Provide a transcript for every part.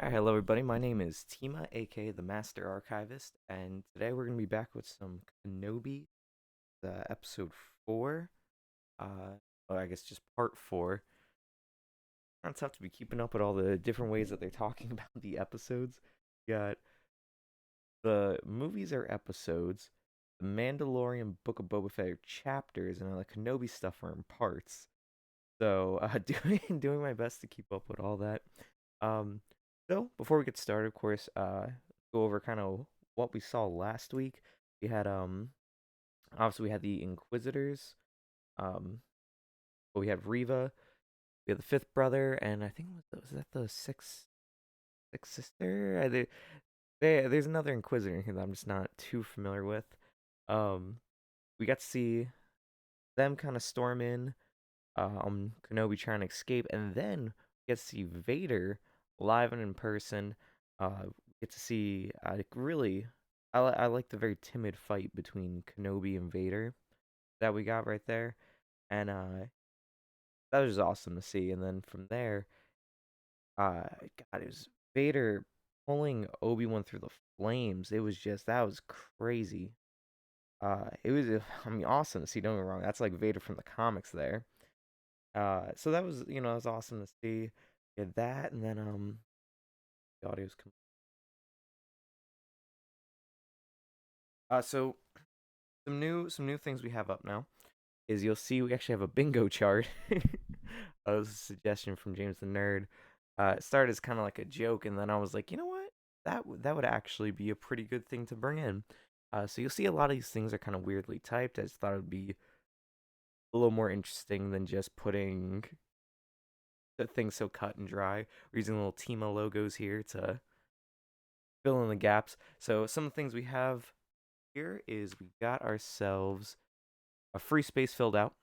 Alright, hello everybody. My name is Tima, aka the Master Archivist, and today we're gonna be back with some Kenobi, episode 4. Well, I guess just part 4. It's tough to be keeping up with all the different ways that they're talking about the episodes. You got the movies are episodes, the Mandalorian Book of Boba Fett are chapters, and all the Kenobi stuff are in parts. So, doing my best to keep up with all that. Um, so before we get started, of course, go over kind of what we saw last week. We had obviously we had the Inquisitors, um, but we had Riva, we had the fifth brother, and I think was that the sixth sister? There's another Inquisitor here that I'm just not too familiar with. Um, we got to see them kind of storm in, Kenobi trying to escape, and then we get to see Vader live and in person. We get to see I like the very timid fight between Kenobi and Vader that we got right there, and that was just awesome to see. And then from there, God, it was Vader pulling Obi-Wan through the flames. It was just that was crazy. It was I mean awesome to see. Don't get me wrong, that's like Vader from the comics there. So that was, it was awesome to see. Did that, and then the audio's com- so some new things we have up now is you'll see we actually have a bingo chart. That was a suggestion from James the Nerd. It started as kind of like a joke, and then I was like, you know what, that would actually be a pretty good thing to bring in. So you'll see a lot of these things are kind of weirdly typed. I just thought it would be a little more interesting than just putting the things so cut and dry. We're using little Tima logos here to fill in the gaps. So some of the things we have here is we got ourselves a free space filled out.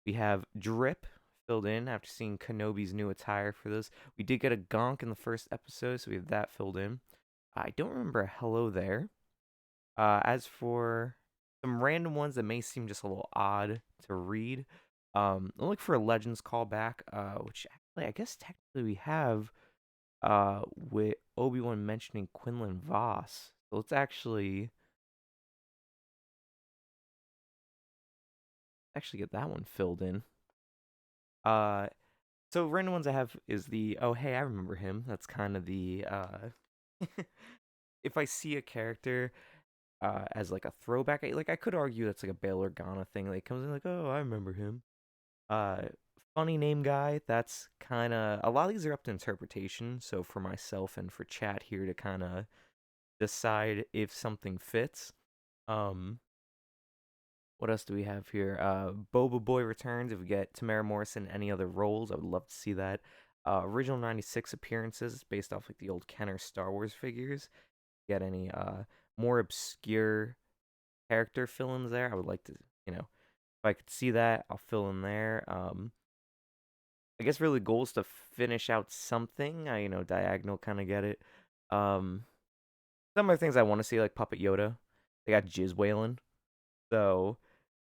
We have drip filled in after seeing Kenobi's new attire for this. We did get a gonk in the first episode, so we have that filled in. I don't remember a hello there. As for some random ones that may seem just a little odd to read, I'll look for a Legends callback, which actually I guess technically we have with Obi-Wan mentioning Quinlan Voss. So let's actually get that one filled in. Uh so random ones I have is the oh hey I remember him. That's kind of the if I see a character as like a throwback, like I could argue that's like a Bail Organa thing. Like comes in like oh I remember him. Uh Funny name guy. That's kind of a lot of these are up to interpretation. So for myself and for chat here to kind of decide if something fits. Um What else do we have here? Boba Boy returns. If we get Tamara Morrison, any other roles, I would love to see that. Original '96 appearances based off like the old Kenner Star Wars figures. Get any more obscure character fill-ins there? I would like to, if I could see that, I'll fill in there. I guess really goal is to finish out something. Diagonal kind of get it. Um, some of the things I want to see like Puppet Yoda. They got Jizz Whalen, so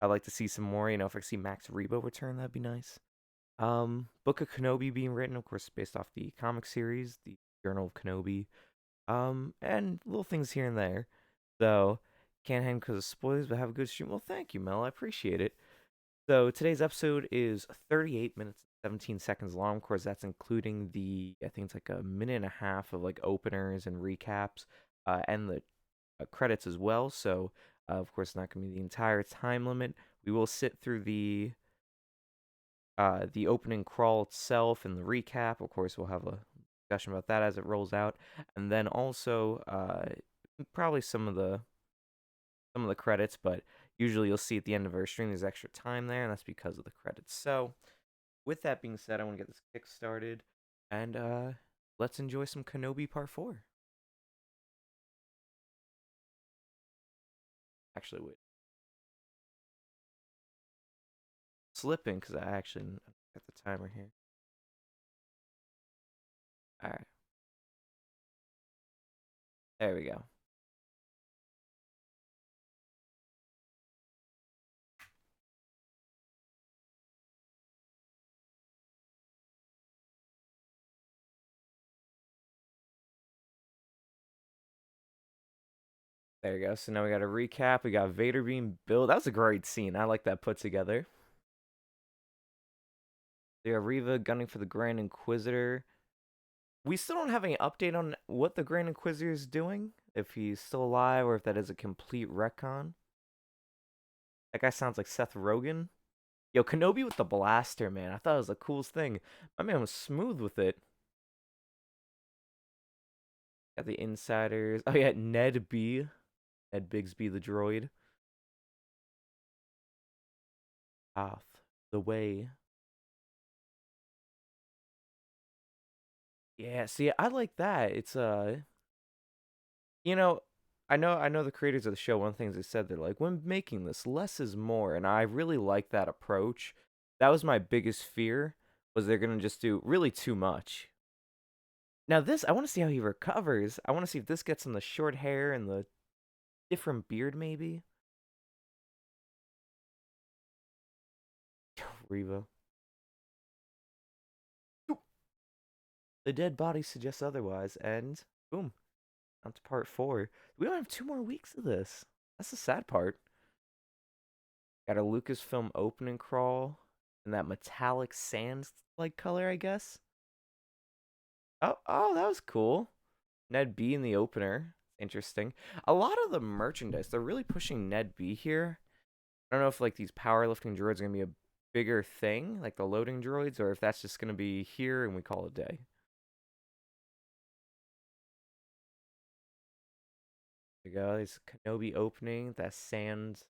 I'd like to see some more. If I see Max Rebo return, that'd be nice. Book of Kenobi being written, of course, based off the comic series, the Journal of Kenobi. And little things here and there. So can't hang because of spoilers, but have a good stream. Well, thank you, Mel. I appreciate it. So today's episode is 38 minutes and 17 seconds long. Of course, that's including I think it's like a minute and a half of like openers and recaps, and the credits as well. So, of course, not going to be the entire time limit. We will sit through the opening crawl itself and the recap. Of course, we'll have a discussion about that as it rolls out, and then also probably some of the credits. But usually, you'll see at the end of our stream there's extra time there, and that's because of the credits. So, with that being said, I want to get this kick started, and let's enjoy some Kenobi Part 4. Actually, wait, slipping because I actually got the timer here. All right, there we go. There you go. So now we got a recap. We got Vader being built. That was a great scene. I like that put together. We got Reva gunning for the Grand Inquisitor. We still don't have any update on what the Grand Inquisitor is doing. If he's still alive or if that is a complete retcon. That guy sounds like Seth Rogen. Yo, Kenobi with the blaster, man. I thought it was the coolest thing. My man was smooth with it. Got the insiders. Oh, yeah, Ned B. Ned Bigsby the droid. Path. The way. Yeah, see, I like that. It's you know, I know the creators of the show, one of the things they said, they're like, when making this, less is more, and I really like that approach. That was my biggest fear, was they're gonna just do really too much. Now this, I want to see how he recovers. I want to see if this gets him the short hair and the different beard, maybe. Reva. The dead body suggests otherwise, and boom, on to part 4. We don't have 2 more weeks of this. That's the sad part. Got a Lucasfilm opening crawl in that metallic sand like color, I guess. Oh, that was cool. Ned B in the opener. Interesting. A lot of the merchandise, they're really pushing Ned B here. I don't know if like these powerlifting droids are gonna be a bigger thing, like the loading droids, or if that's just gonna be here and we call it a day. There we go. There's Kenobi opening, that sand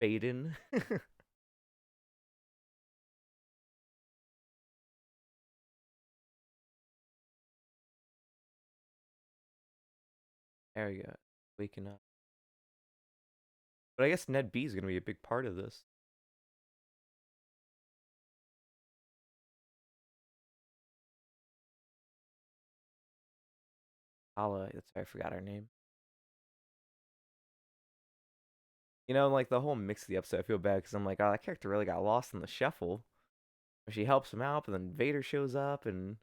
fading. There we go. Waking up. But I guess Ned B is gonna be a big part of this. That's why I forgot her name. Like the whole mix of the episode, I feel bad because I'm like, oh, that character really got lost in the shuffle. She helps him out, but then Vader shows up, and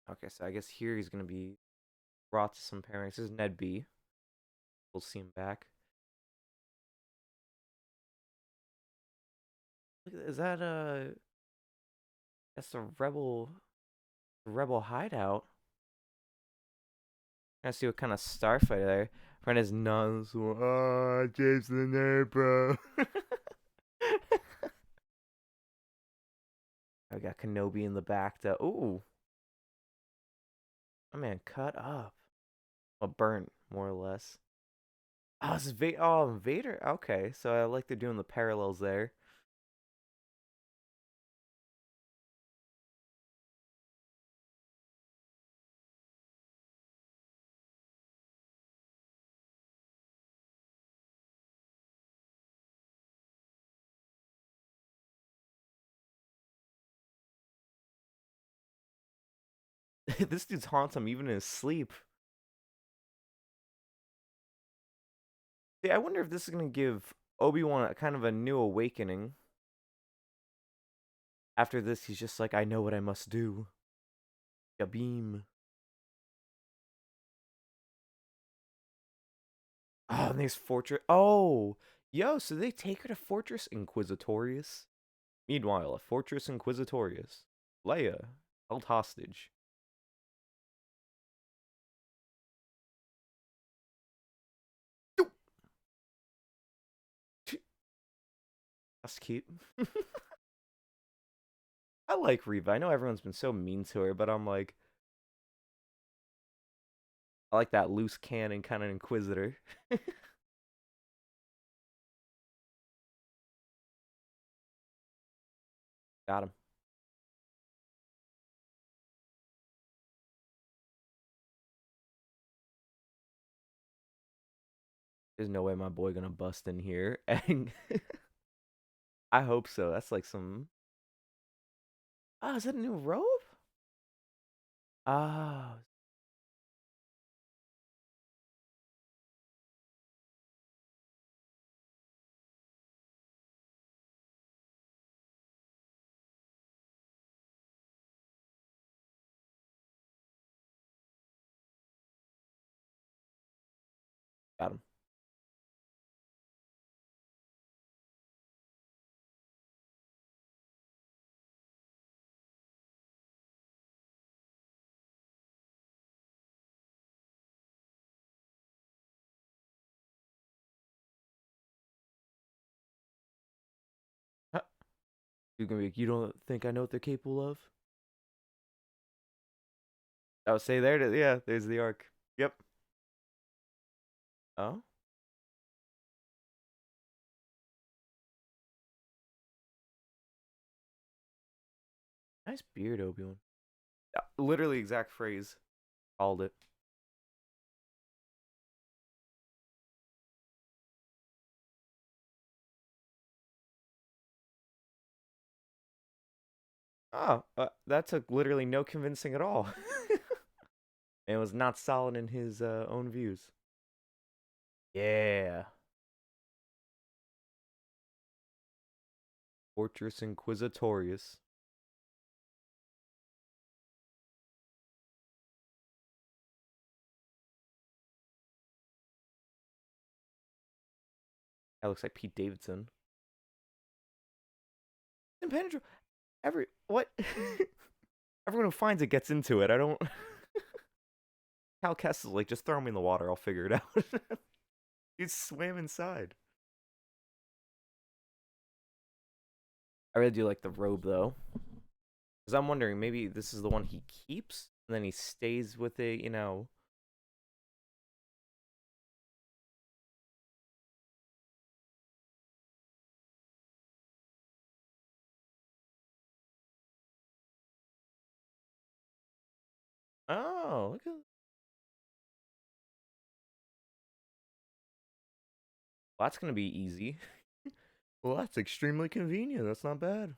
okay, so I guess here he's gonna be brought to some pairings. This is Ned B. We'll see him back. Is that that's the rebel hideout? I see what kind of starfighter there. Friend is none. Ah, James the nerd, bro. I got Kenobi in the back. Ooh, my man cut up. Well, burnt more or less. Oh, this is Vader. Okay, so I like they're doing the parallels there. This dude's haunts him even in his sleep. See, I wonder if this is gonna give Obi-Wan a kind of a new awakening. After this, he's just like, I know what I must do. A beam. Oh, and there's Fortress. Oh, yo, so they take her to Fortress Inquisitorius. Meanwhile, at Fortress Inquisitorius, Leia held hostage. That's cute. I like Reva. I know everyone's been so mean to her, but I'm like, I like that loose cannon kind of Inquisitor. Got him. There's no way my boy gonna bust in here, and I hope so. That's like some. Oh, is that a new robe? Oh, Got him. Huh. You gonna be like, you don't think I know what they're capable of? I would say there it is. Yeah, there's the arc. Yep. Oh, nice beard, Obi-Wan. Literally exact phrase. Called it. Oh, that took literally no convincing at all. And was not solid in his own views. Yeah. Fortress Inquisitorius. That looks like Pete Davidson. Impenetrable. Every what? Everyone who finds it gets into it. I don't. Cal Kestis is like, just throw me in the water. I'll figure it out. He swam inside. I really do like the robe though, because I'm wondering maybe this is the one he keeps, and then he stays with it. You know. Oh, look at. Well, that's gonna be easy. Well, that's extremely convenient. That's not bad.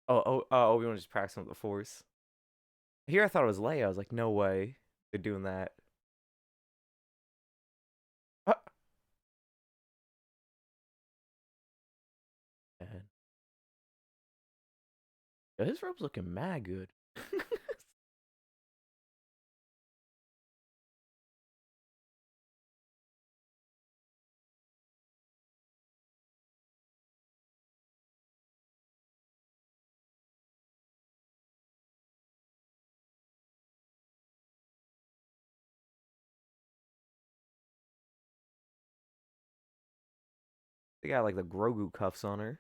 Obi-Wan just practicing with the Force. Here I thought it was Leia. I was like, no way, they're doing that. Uh, man. Yo, his robe's looking mad good. They got like the Grogu cuffs on her.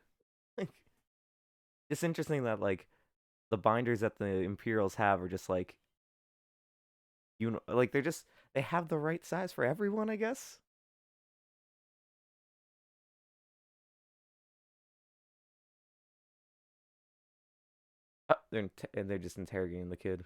It's interesting that like the binders that the Imperials have are just like like they have the right size for everyone, I guess. And they're just interrogating the kid.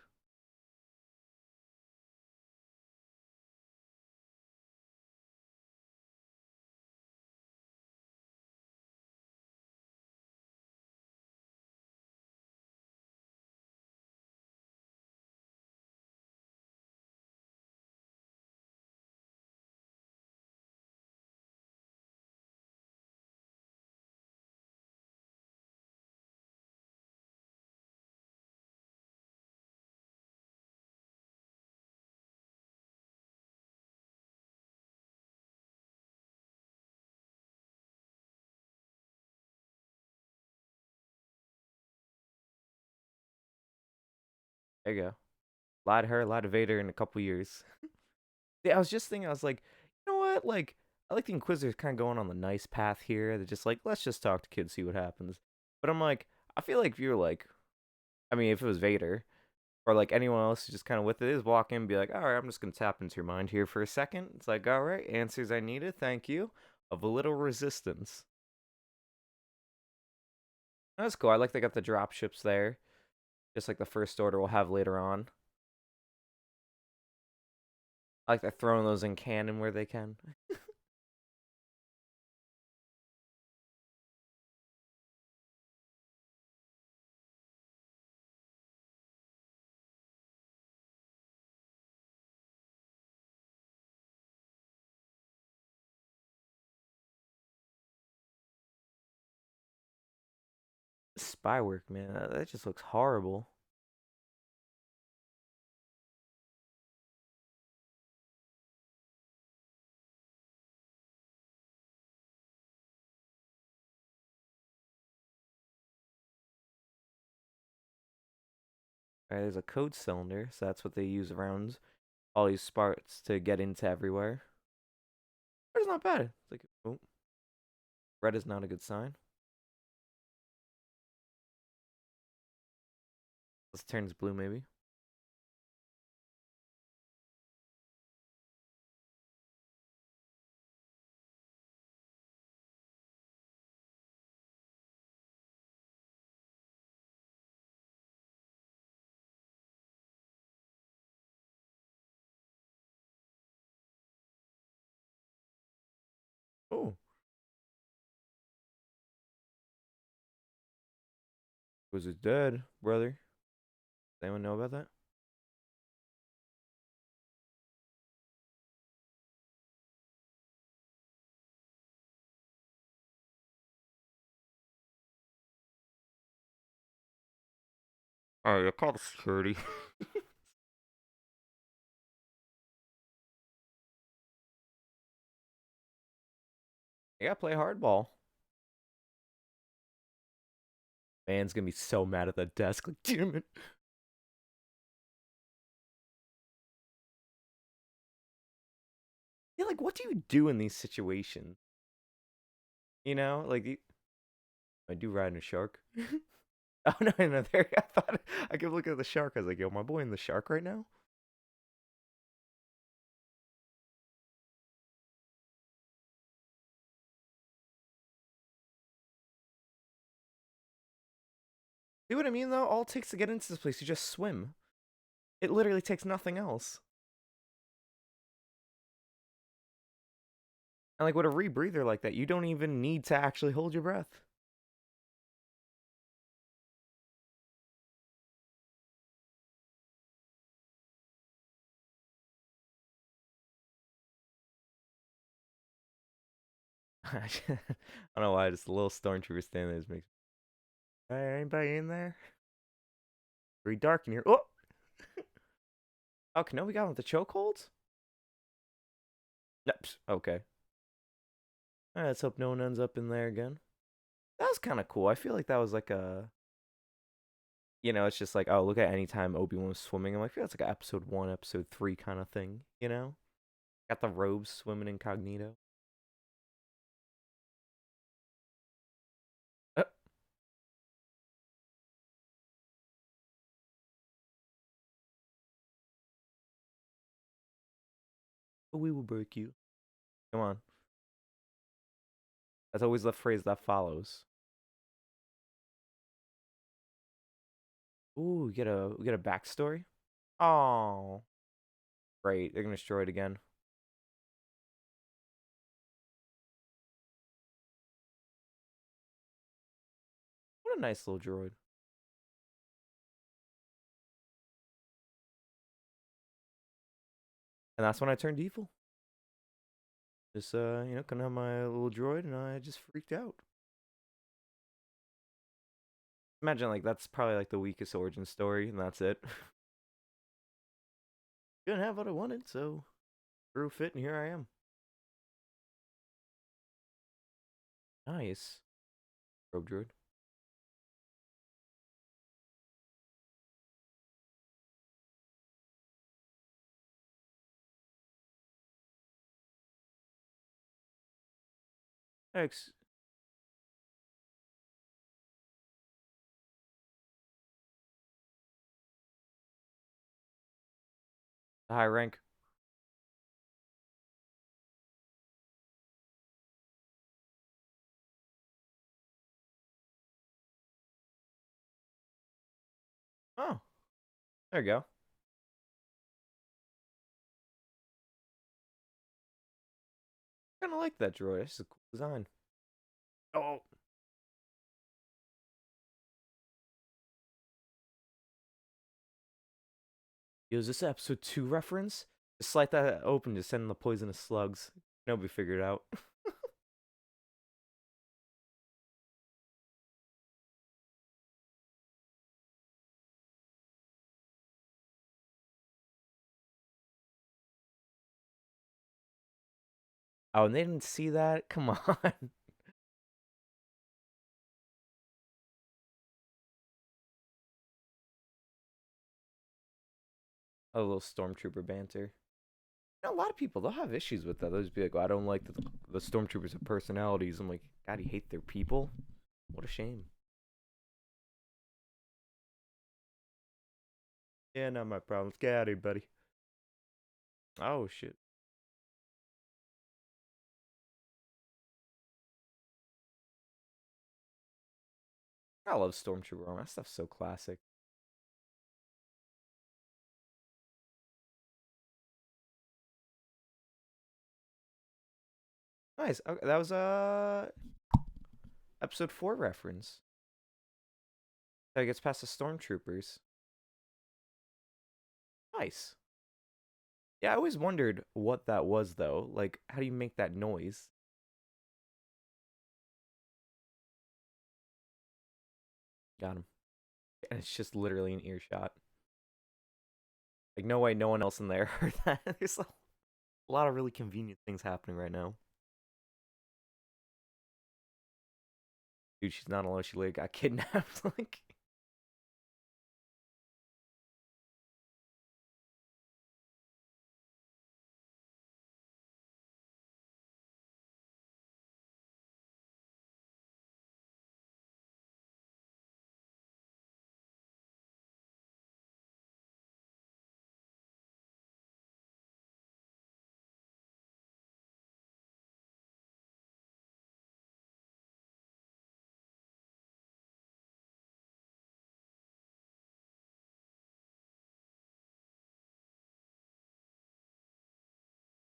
There you go. Lie to her, lie to Vader in a couple years. Yeah, I was just thinking, I was like, you know what? Like, I like the Inquisitors kind of going on the nice path here. They're just like, let's just talk to kids, see what happens. But I'm like, I feel like if you're like, I mean, if it was Vader or like anyone else who's just kind of with it, is walk in and be like, all right, I'm just gonna tap into your mind here for a second. It's like, all right, answers I needed, thank you. Of a little resistance. That's cool. I like they got the drop ships there, just like the First Order will have later on. I like they're throwing those in canon where they can. spy work, man. That just looks horrible. All right, there's a code cylinder, so that's what they use around all these sparks to get into everywhere. But it's not bad. It's like, oh, red is not a good sign. Let's turn blue, maybe. Oh, was it dead, brother? Does anyone know about that? Oh, yeah, call the security. You gotta play hardball. Man's gonna be so mad at that desk. Like, damn it. Yeah, like, what do you do in these situations? You know, like, I do ride in a shark. Oh no, no, there. I thought I kept looking at the shark. I was like, yo, my boy in the shark right now. See what I mean, though? All it takes to get into this place, you just swim. It literally takes nothing else. And like with a rebreather like that, you don't even need to actually hold your breath. I don't know why, just a little stormtrooper standing there just makes. Hey, anybody in there? Very dark in here. Oh, oh, Kenobi got him with the chokeholds. Yep. Okay. All right, let's hope no one ends up in there again. That was kind of cool. I feel like that was like a, it's just like, oh, look at any time Obi-Wan was swimming. I'm like, I feel that's like an episode 1, episode 3 kind of thing. Got the robes swimming incognito. Uh, we will break you. Come on. That's always the phrase that follows. Ooh, we get a backstory. Oh, great. They're gonna destroy it again. What a nice little droid. And that's when I turned evil. Just couldn't have my little droid, and I just freaked out. Imagine like that's probably like the weakest origin story, and that's it. Didn't have what I wanted, so grew fit, and here I am. Nice. Rogue droid. Thanks. High rank. Oh, there you go. Kind of like that droid. It's a cool design. Oh, is this episode 2 reference? Just slide that open to send the poisonous slugs. Nobody figured it out. Oh, and they didn't see that? Come on. A little stormtrooper banter. You know, a lot of people, they'll have issues with that. They'll just be like, well, I don't like the stormtroopers have personalities. I'm like, God, you hate their people? What a shame. Yeah, not my problem. Get out of here, buddy. Oh, shit. I love stormtrooper armor. That stuff's so classic. Nice. Okay, that was a episode 4 reference. That gets past the stormtroopers. Nice. Yeah, I always wondered what that was though. Like, how do you make that noise? Got him. And it's just literally an earshot. Like, no way, no one else in there heard that. There's a lot of really convenient things happening right now. Dude, she's not alone. She like got kidnapped. Like,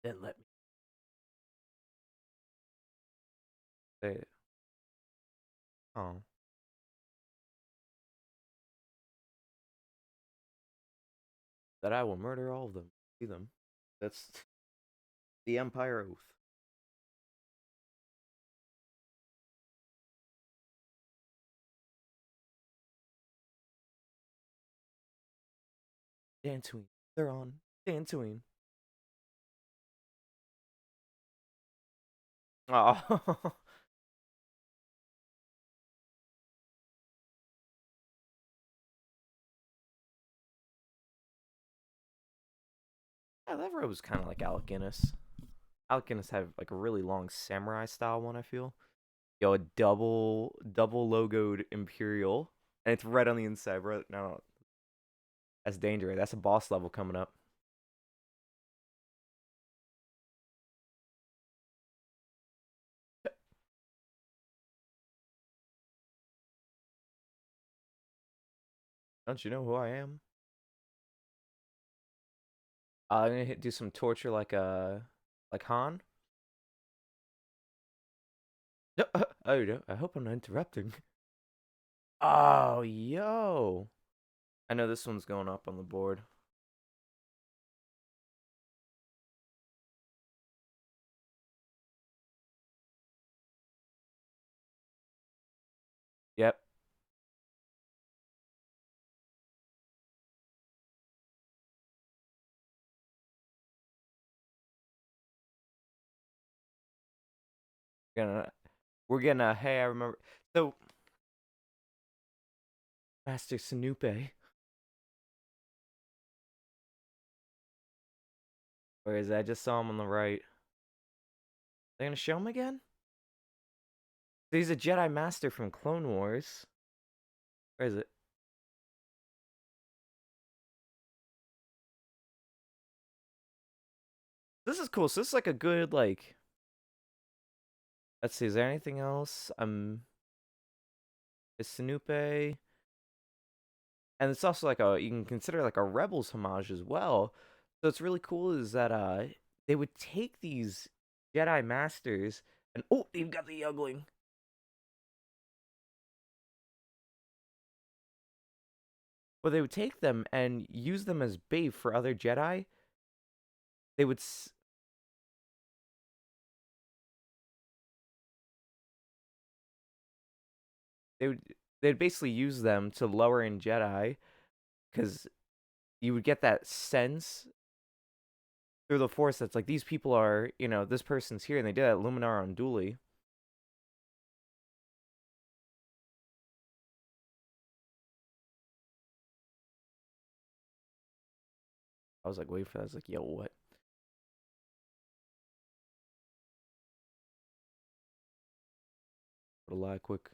then let me say it. Oh, that I will murder all of them. See them. That's the Empire Oath. Dantooine. They're on. Dantooine. Oh. Yeah, that robe was kind of like Alec Guinness. Alec Guinness had like a really long samurai style one, I feel. Yo, a double logoed Imperial. And it's red on the inside, bro. No, that's dangerous. That's a boss level coming up. Don't you know who I am? I'm gonna do some torture like Han. No, oh, no, I hope I'm not interrupting. Oh, yo. I know this one's going up on the board. Yep. Gonna we're gonna hey, I remember so Master Snoopy. Where is it? I just saw him on the right. They gonna show him again? He's a Jedi Master from Clone Wars. Where is it? This is cool. So this is like a good like. Let's see. Is there anything else? Is Snoopy, and it's also like a you can consider like a Rebels homage as well. So it's really cool is that they would take these Jedi Masters and oh they've got the Youngling. Well, they would take them and use them as bait for other Jedi. They would they would they'd basically use them to lower in Jedi because you would get that sense through the Force that's like these people are, this person's here and they did that Luminar on Dooley. I was like, wait for that. I was like, yo, what? Put a lie quick.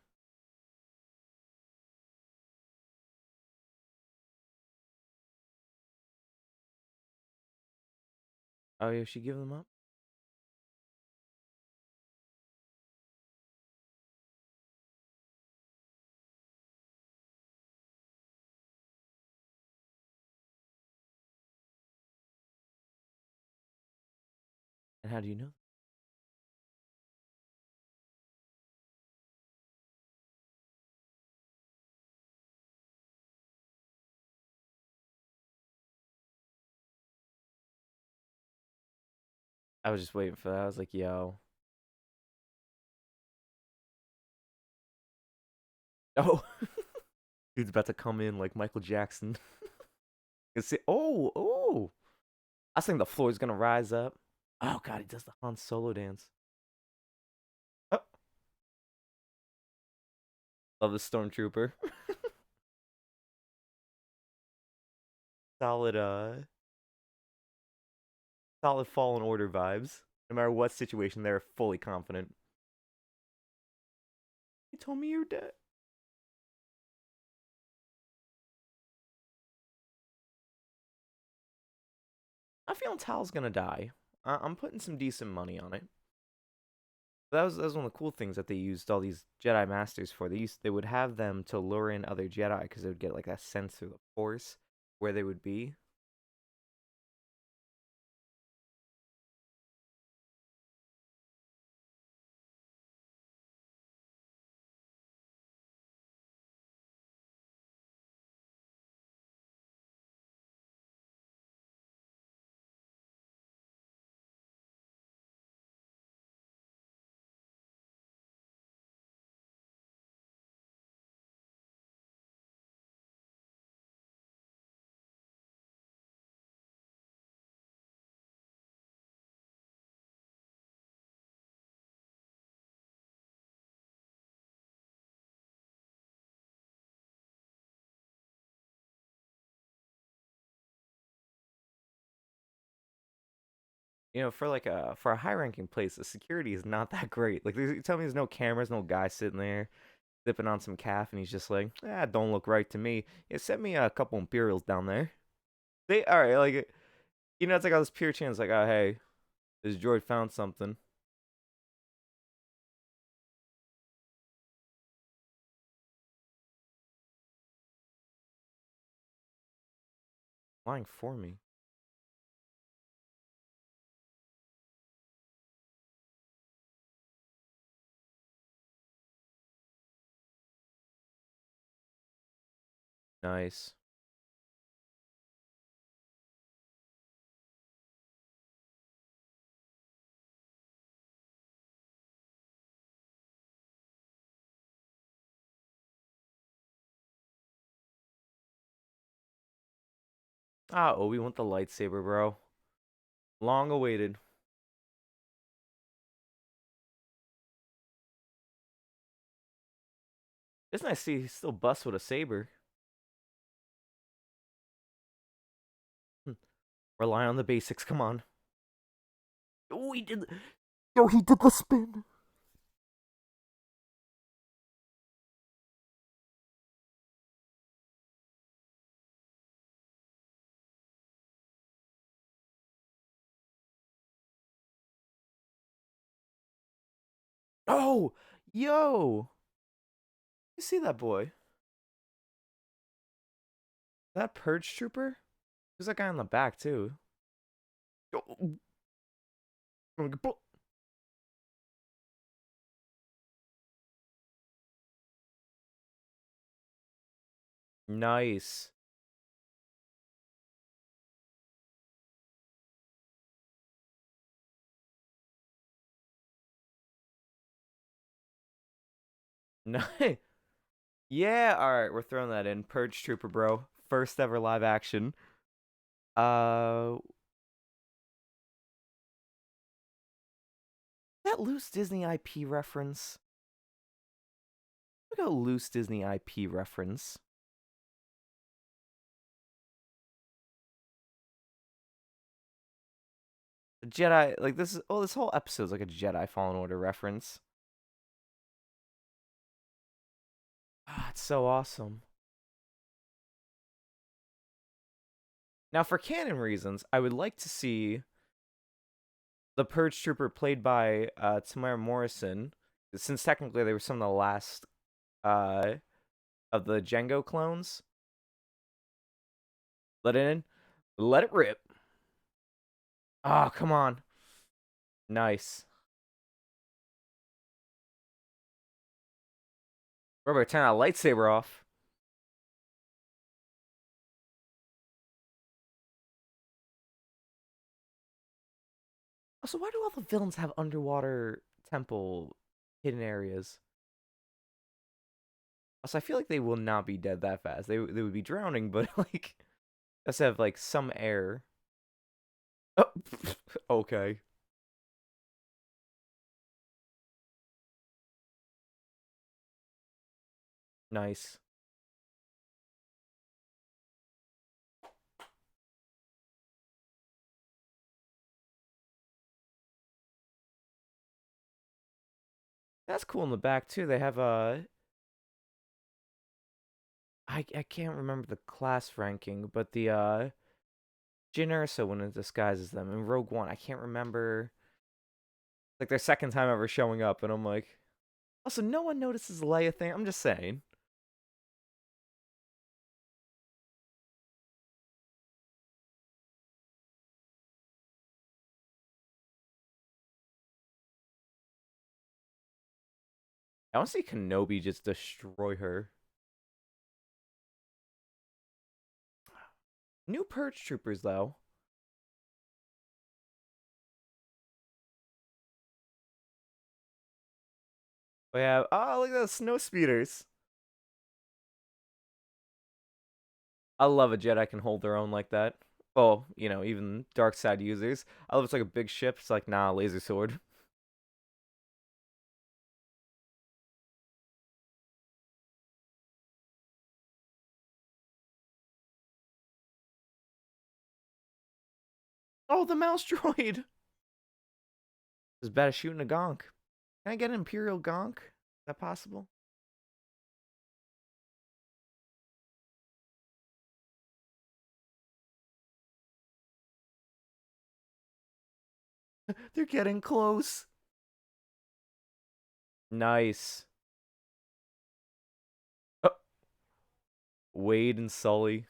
Oh yeah, she give them up. And how do you know? I was just waiting for that. I was like, yo. Oh, dude's about to come in like Michael Jackson. Oh. I think the floor is gonna rise up. Oh god, he does the Han Solo dance. Oh, love the stormtrooper. solid, solid Fallen Order vibes. No matter what situation, they're fully confident. You told me you're dead. I feel Tal's gonna die. I'm putting some decent money on it. That was one of the cool things that they used all these Jedi Masters for. They would have them to lure in other Jedi because they would get like a sense through the Force where they would be. For like a high ranking place, the security is not that great. Like you tell me there's no cameras, no guy sitting there sipping on some calf, and he's just like, don't look right to me. Yeah, send me a couple Imperials down there. They all right, like it's like all this pure chance, like, oh hey, this droid found something. Flying for me. Nice. We want the lightsaber, bro. Long awaited. It's nice to see he still busts with a saber. Hmm. Rely on the basics. Come on. Oh, he did. Yo, he did the spin. Oh, yo. You see that boy? That purge trooper? There's that guy on the back too. Yo, nice. Nice. Yeah, all right, we're throwing that in. Purge trooper, bro. First ever live action. Uh that loose Disney IP reference? Look at a loose Disney IP reference. The Jedi, like this is, oh, this whole episode's like a Jedi Fallen Order reference. Ah, it's so awesome. Now, for canon reasons, I would like to see the Purge Trooper played by Tamara Morrison, since technically they were some of the last uh, of the Django clones. Let it in. Let it rip. Oh, come on. Nice. We're about to turn our lightsaber off. Also, why do all the villains have underwater temple hidden areas? Also, I feel like they will not be dead that fast. They would be drowning, but like, let's have like some air. Oh, okay. Nice. That's cool in the back too. They have I can't remember the class ranking, but the Jyn Erso when it disguises them in Rogue One. I can't remember like their second time ever showing up, and I'm like, also no one notices the Leia thing. I'm just saying. I want to see Kenobi just destroy her. New Purge Troopers though. We have look at those snow speeders. I love a Jedi can hold their own like that. Oh, even dark side users. I love it's like a big ship. It's like nah, laser sword. Oh, the mouse droid. It's bad as shooting a gonk. Can I get an Imperial gonk? Is that possible? They're getting close. Nice. Oh, Wade and Sully.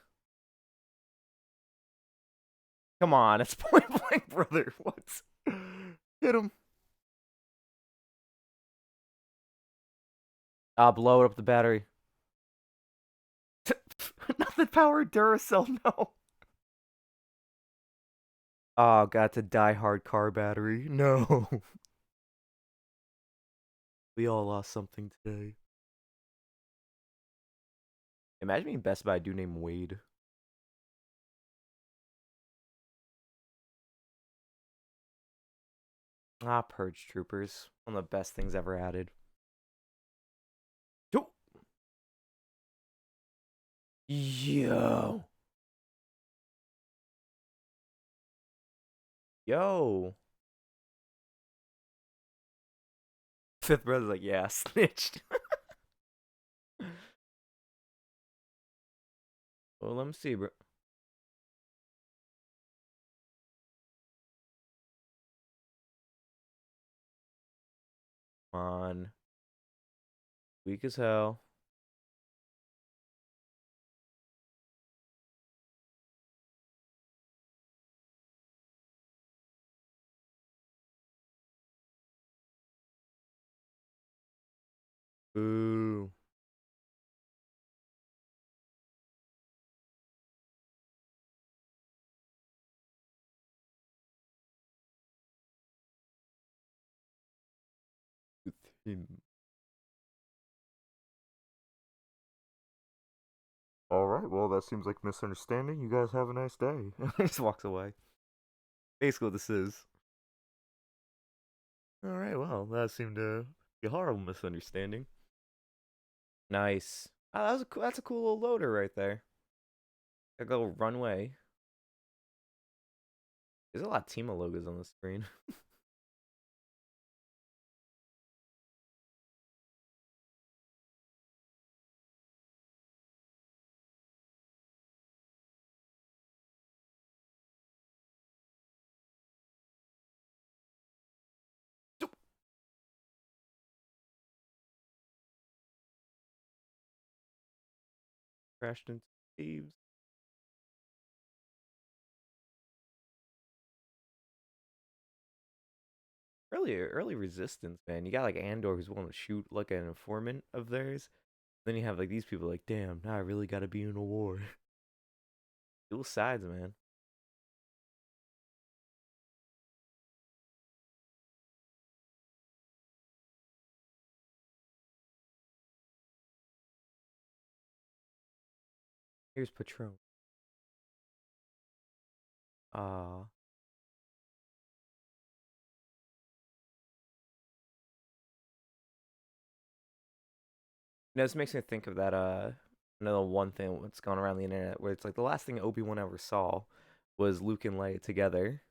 Come on, it's point blank, brother. What? Hit him. Blow up the battery. Nothing power Duracell, no. Oh, got to die hard car battery. No. We all lost something today. Imagine being Best by a dude named Wade. Purge Troopers. One of the best things ever added. Yo. Yo. Yo. Fifth brother's like, yeah, snitched. Well, let me see, bro. Come on. Weak as hell. Boo. With him. All right, well, that seems like misunderstanding. You guys have a nice day. He just walks away. Basically, what this is. All right, well, that seemed to be a horrible misunderstanding. Nice. That's a cool little loader right there. A little runway. There's a lot of Tima logos on the screen. Crashed into thieves. Early resistance, man. You got like Andor who's willing to shoot like an informant of theirs. Then you have like these people like, damn, now I really gotta be in a war. Dual sides, man. Here's Patron. Uh this makes me think of that another one thing that's gone around the internet where it's like the last thing Obi-Wan ever saw was Luke and Leia together.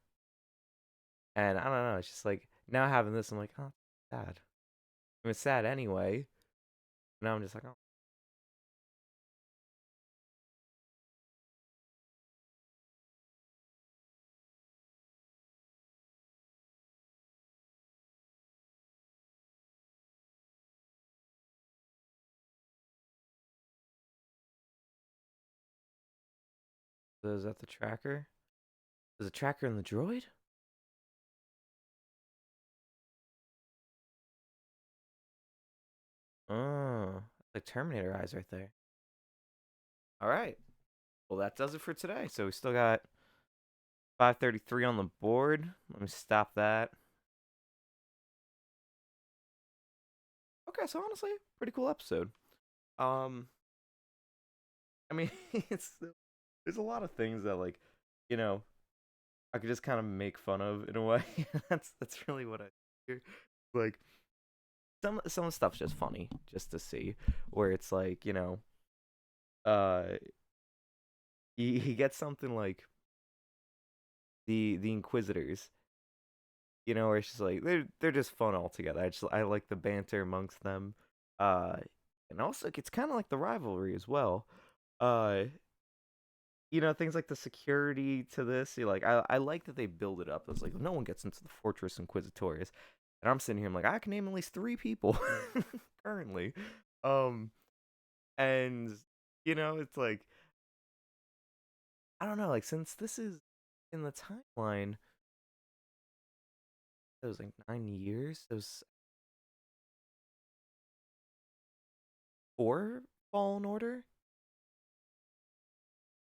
And I don't know, it's just like now having this, I'm like, oh, sad. I mean, it's sad anyway. Now I'm just like, oh, so is that the tracker? Is the tracker in the droid? Oh, like Terminator eyes right there. All right. Well, that does it for today. So we still got 5:33 on the board. Let me stop that. Okay, so honestly, pretty cool episode. Um, I mean, it's there's a lot of things that like, you know, I could just kind of make fun of in a way. That's really what I do. Like some stuff's just funny just to see, where it's like, uh, he gets something like the Inquisitors, where it's just like they're just fun altogether. I like the banter amongst them, uh, and also it's kind of like the rivalry as well. Uh, things like the security to this. I like that they build it up. It's like no one gets into the Fortress Inquisitores, and I'm sitting here. I'm like I can name at least three people currently, um, and it's like I don't know. Like since this is in the timeline, it was like 9 years. It was four Fallen Order.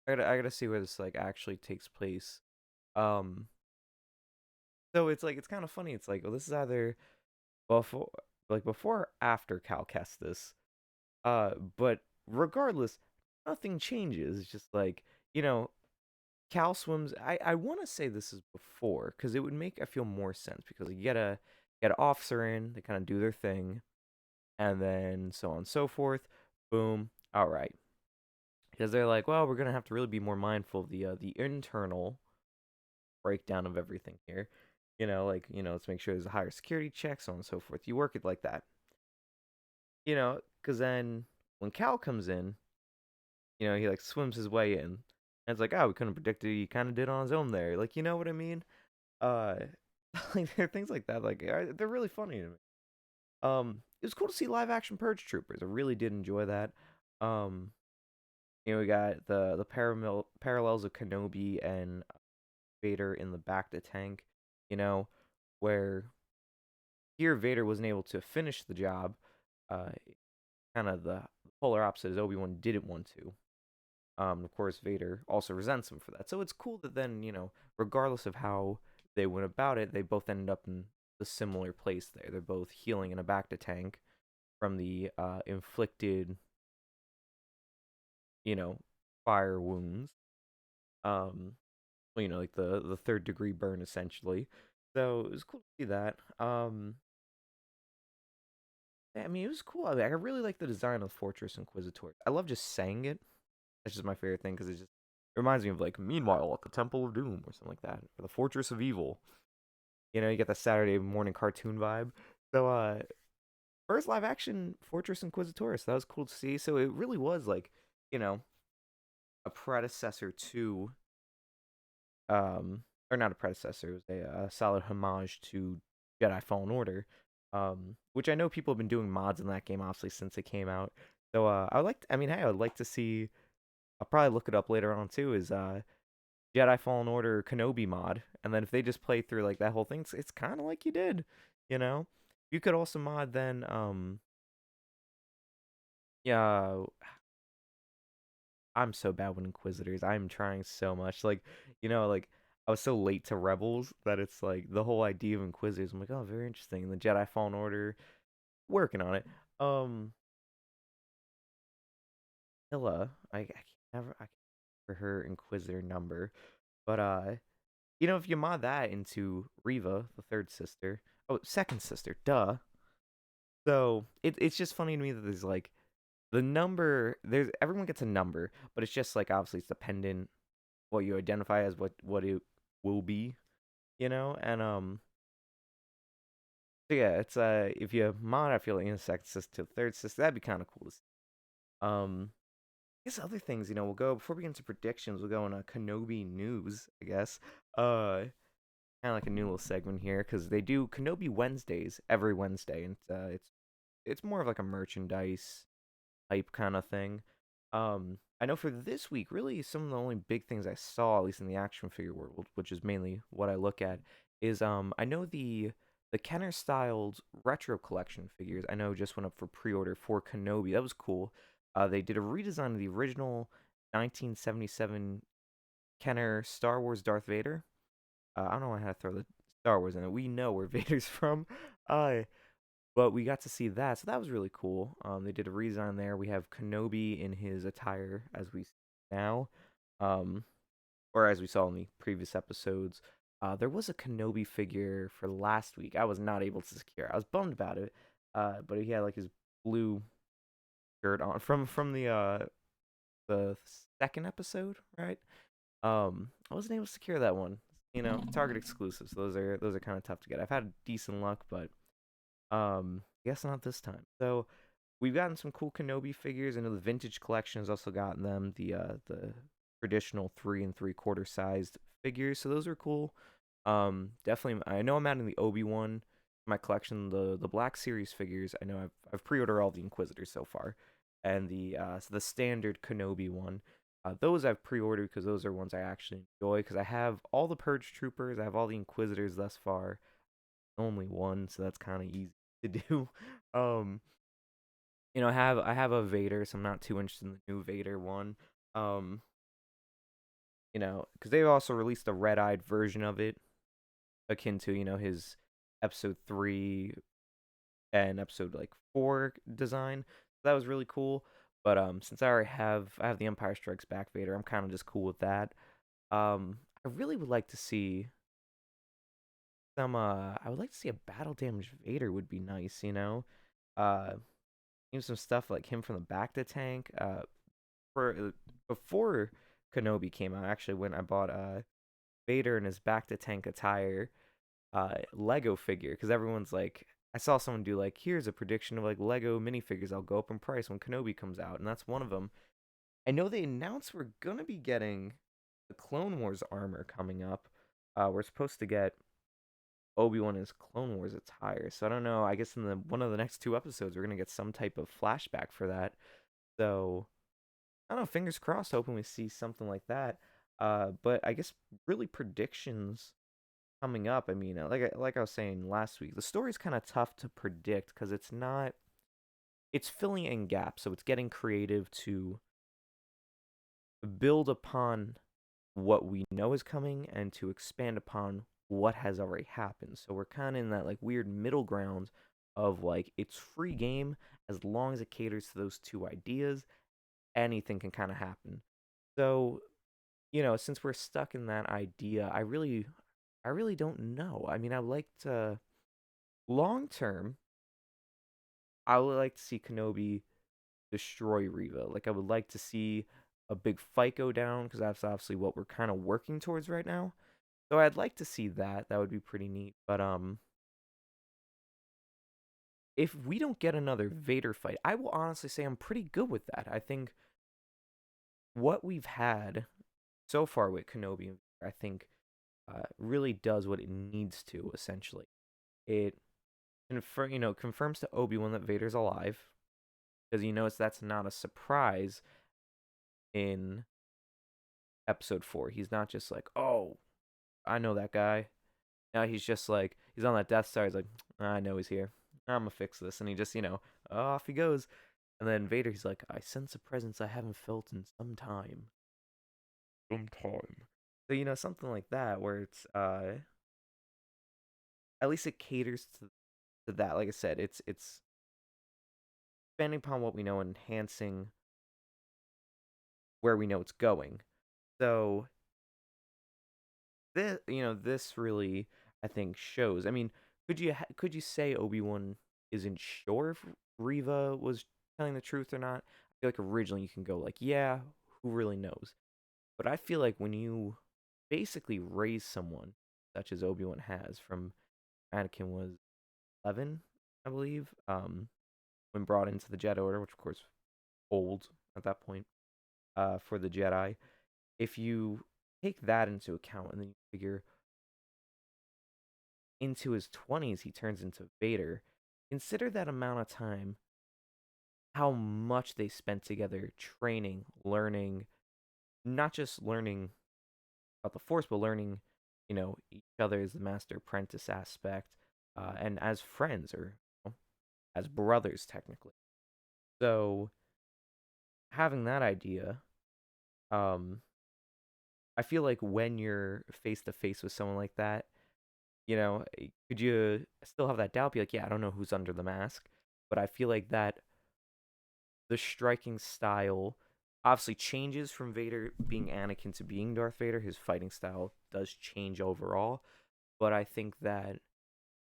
I gotta see where this like actually takes place. Um, so it's like it's kind of funny. It's like, well, this is either before, before or after Cal Kestis. But regardless, nothing changes. It's just like you know, Cal swims. I want to say this is before because it would make I feel more sense because you get an officer in, they kind of do their thing, and then so on and so forth. Boom. All right. Because they're like, well, we're gonna have to really be more mindful of the internal breakdown of everything here. Let's make sure there's a higher security check, so on and so forth. You work it like that. Because then when Cal comes in, he like swims his way in. And it's like, oh, we couldn't predict it. He kind of did on his own there. Like, you know what I mean? Uh, like there are things like that. Like they're really funny to me. It was cool to see live action Purge Troopers. I really did enjoy that. Um, we got the parallels of Kenobi and Vader in the back to tank. You know, where here Vader wasn't able to finish the job. Uh, Kind of the polar opposite as Obi-Wan didn't want to. Of course, Vader also resents him for that. So it's cool that then, regardless of how they went about it, they both ended up in a similar place there. They're both healing in a bacta tank from the inflicted, you know, fire wounds. Um, like the third degree burn essentially. So it was cool to see that. Yeah, I mean, it was cool. I really like the design of Fortress Inquisitor. I love just saying it. That's just my favorite thing because it reminds me of like Meanwhile at the Temple of Doom or something like that, or the Fortress of Evil. You get that Saturday morning cartoon vibe. So first live action Fortress Inquisitor. So that was cool to see. So it really was like, you know, a predecessor to or not a predecessor. It was a solid homage to Jedi Fallen Order, which I know people have been doing mods in that game obviously since it came out. So I mean, hey, I would like to see. I'll probably look it up later on too. Is Jedi Fallen Order Kenobi mod, and then if they just play through like that whole thing, it's kind of like you did, you know. You could also mod then, yeah. I'm so bad with Inquisitors. I'm trying so much. Like, like I was so late to Rebels that it's like the whole idea of Inquisitors. I'm like, oh, very interesting. And the Jedi Fallen Order, working on it. Um, Hilla, I can't never I can't remember her Inquisitor number, but if you mod that into Riva, the third sister, oh, second sister, duh. So it's just funny to me that there's like the number. There's everyone gets a number, but it's just like obviously it's dependent what you identify as what it will be, and so yeah, it's if you mod, I feel like in a second sister to third sister, that'd be kind of cool to see. I guess other things, we'll go before we get into predictions, we'll go on a Kenobi news, I guess. Kind of like a new little segment here because they do Kenobi Wednesdays every Wednesday, and it's more of like a merchandise hype kind of thing. I know for this week, really some of the only big things I saw, at least in the action figure world, which is mainly what I look at, is I know the Kenner styled retro collection figures. I know just went up for pre-order for Kenobi. That was cool. They did a redesign of the original 1977 Kenner Star Wars Darth Vader. I don't know how to throw the Star Wars in it. We know where Vader's from. Uh, but we got to see that, so that was really cool. They did a redesign there. We have Kenobi in his attire as we see now, um, or as we saw in the previous episodes. There was a Kenobi figure for last week. I was not able to secure. I was bummed about it. But he had like his blue shirt on from the second episode, right? I wasn't able to secure that one. Target exclusives. Those are kind of tough to get. I've had decent luck, but guess not this time. So we've gotten some cool Kenobi figures. I know the vintage collection has also gotten them the traditional 3 3/4 sized figures. So those are cool. Definitely. I know I'm adding the Obi-Wan my collection. The Black Series figures. I know I've pre-ordered all the Inquisitors so far, and the standard Kenobi one. Those I've pre-ordered because those are ones I actually enjoy. Because I have all the Purge Troopers. I have all the Inquisitors thus far. Only one, so that's kind of easy to do. Um, I have a Vader, so I'm not too interested in the new Vader one. Um, because they've also released a red-eyed version of it, akin to his Episode 3 and Episode like 4 design. So that was really cool. But since I have the Empire Strikes Back Vader, I'm kind of just cool with that. I really would like to see I would like to see a battle damaged Vader would be nice. Uh, Even some stuff like him from the back to tank. For before Kenobi came out, actually, when I bought Vader and his back to tank attire Lego figure, because everyone's like, I saw someone do like, here's a prediction of like Lego minifigures. I'll go up in price when Kenobi comes out, and that's one of them. I know they announced we're gonna be getting the Clone Wars armor coming up. We're supposed to get Obi-Wan is Clone Wars attire. So I don't know. I guess in the one of the next 2 episodes, we're gonna get some type of flashback for that. So I don't know. Fingers crossed. Hoping we see something like that. But I guess really predictions coming up. I mean, like I was saying last week, the story's kind of tough to predict because it's not. It's filling in gaps, so it's getting creative to build upon what we know is coming and to expand upon what has already happened. So we're kind of in that like weird middle ground of like it's free game as long as it caters to those two ideas, anything can kind of happen. So, since we're stuck in that idea, I really don't know. I mean, I would like to long term. I would like to see Kenobi destroy Riva. Like I would like to see a big fight go down because that's obviously what we're kind of working towards right now. So I'd like to see that. That would be pretty neat. But if we don't get another Vader fight, I will honestly say I'm pretty good with that. I think what we've had so far with Kenobi, I think, really does what it needs to. Essentially, it confirms to Obi-Wan that Vader's alive because that's not a surprise in Episode 4. He's not just like, oh, I know that guy. Now he's just like, he's on that Death Star. He's like, I know he's here. I'm gonna fix this, and he just off he goes. And then Vader, he's like, I sense a presence I haven't felt in some time. Some time. So something like that, where it's at least it caters to that. Like I said, it's depending upon what we know, enhancing where we know it's going. So this really, I think, shows. I mean, could you say Obi-Wan isn't sure if Riva was telling the truth or not? I feel like originally you can go like, yeah, who really knows? But I feel like when you basically raise someone such as Obi-Wan has, from Anakin was 11, I believe, when brought into the Jedi Order, which of course old at that point, for the Jedi. If you take that into account and then you figure into his 20s he turns into Vader, consider that amount of time, how much they spent together training, learning, not just learning about the Force, but learning, each other as the master apprentice aspect, and as friends, or as brothers technically. So having that idea, um, I feel like when you're face to face with someone like that, could you still have that doubt? Be like, yeah, I don't know who's under the mask, but I feel like that the striking style obviously changes from Vader being Anakin to being Darth Vader. His fighting style does change overall, but I think that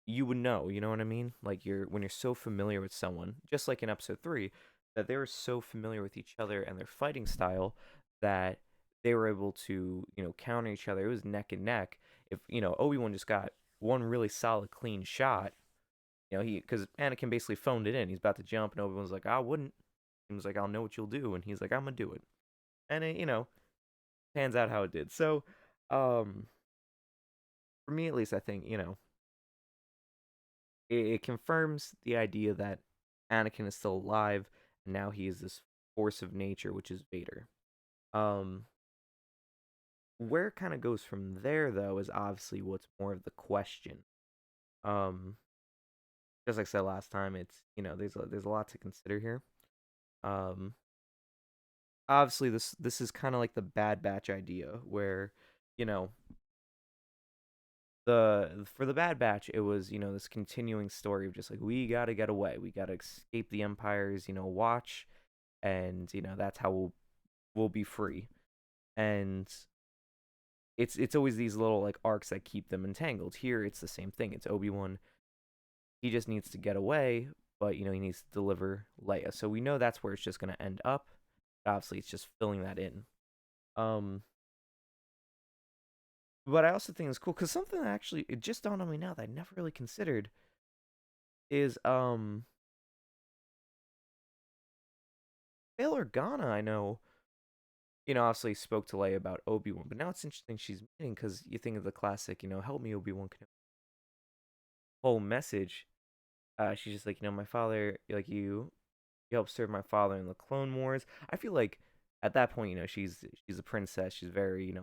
you would know, you know what I mean? Like when you're so familiar with someone, just like in Episode 3, that they were so familiar with each other and their fighting style that they were able to, counter each other. It was neck and neck. If, Obi-Wan just got one really solid clean shot, because Anakin basically phoned it in. He's about to jump, and Obi-Wan's like, I wouldn't. He was like, I'll know what you'll do, and he's like, I'm gonna do it. And it, pans out how it did. So, um, for me at least, I think, it confirms the idea that Anakin is still alive, and now he is this force of nature, which is Vader. Um, where it kind of goes from there, though, is obviously what's more of the question. Um, just like I said last time, it's there's a lot to consider here. Um, obviously this is kind of like the Bad Batch idea, where you know the for the Bad Batch, it was this continuing story of just like, we gotta get away, we gotta escape the Empire's watch, and that's how we'll be free. And it's always these little like arcs that keep them entangled. Here it's the same thing. It's Obi-Wan, he just needs to get away, but he needs to deliver Leia, so we know that's where it's just going to end up. Obviously it's just filling that in. um but I also think it's cool because something that actually, it just dawned on me now that I never really considered is Bail Organa. I know, obviously spoke to Leia about Obi-Wan, but now it's interesting she's meeting, because you think of the classic, help me Obi-Wan whole message. She's just like, my father, like, you helped serve my father in the Clone Wars. I feel like at that point, she's a princess. She's very,